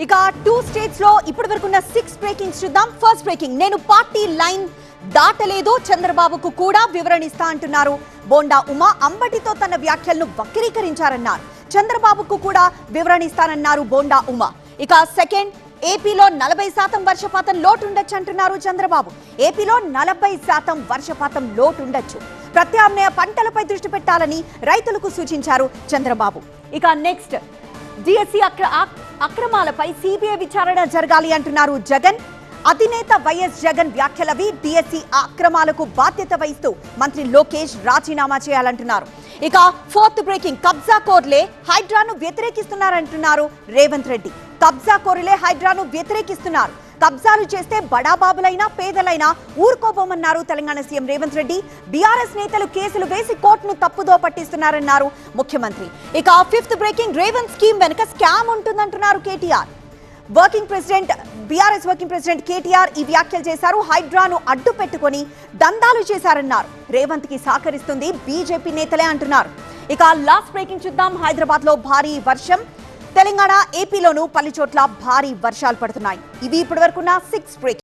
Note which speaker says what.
Speaker 1: ఇక 2 స్టేట్స్ లో ఇప్పటివరకున్న 6 బ్రేకింగ్స్ చూద్దాం. ఫస్ట్ బ్రేకింగ్, నేను పార్టీ లైన్ దాటలేదు, చంద్రబాబుకు కూడా వివరణ ఇస్తా అంటున్నారు బోండా ఉమా. అంబటితో తన వ్యాఖ్యలను వక్రీకరించారన్నారు. చంద్రబాబుకు కూడా వివరణ ఇస్తానన్నారు బోండా ఉమా. ఇక సెకండ్, ఏపీలో 40% వర్షపాతం లోటు ఉండొచ్చు అంటున్నారు చంద్రబాబు. ఏపీలో 40% వర్షపాతం లోటు ఉండొచ్చు. ప్రత్యామ్నాయ పంటలపై దృష్టి పెట్టాలని రైతులకు సూచించారు చంద్రబాబు. ఇక నెక్స్ట్, డిఎస్సి అక్రమాలపై సిబిఐ విచారణ జరగాలి అంటున్నారు జగన్. అధినేత వైఎస్ జగన్ వ్యాఖ్యలవి. డిఎస్సి అక్రమాలకు బాధ్యత వహిస్తూ మంత్రి లోకేష్ రాజీనామా చేయాలంటున్నారు. ఇక ఫోర్త్ బ్రేకింగ్, కబ్జా కోర్లే హైడ్రాను వ్యతిరేకిస్తున్నారంటున్నారు రేవంత్ రెడ్డి. కబ్జా కోర్లే హైడ్రాను వ్యతిరేకిస్తున్నారు. కబ్జాలు చేస్తే బడాబాబులైనా పేదలైనా ఊరుకోబోమన్నారు తెలంగాణ సీఎం రేవంత్ రెడ్డి. బీఆర్ఎస్ నేతలు కేసులు వేసి కోర్టును తప్పుదో పట్టిస్తున్నారన్నారు ముఖ్యమంత్రి. ఇక ఫిఫ్త్ బ్రేకింగ్, రేవంత్ స్కీమ్ వెనుక స్కామ్ ఉంటుందంటున్నారు కేటీఆర్. బీఆర్ఎస్ వర్కింగ్ ప్రెసిడెంట్ కేటీఆర్ ఈ వ్యాఖ్యలు చేశారు. హైడ్రాను అడ్డు పెట్టుకొని దందాలు చేశారన్నారు. రేవంత్ కి సహకరిస్తుంది బీజేపీ నేతలే అంటున్నారు. ఇక లాస్ట్ బ్రేకింగ్ చూద్దాం. హైదరాబాద్ లో భారీ వర్షం. తెలంగాణ, ఏపీలోనూ పలు చోట్ల భారీ వర్షాలు పడుతున్నాయి. ఇవి ఇప్పటివరకున్న 6 బ్రేకింగ్.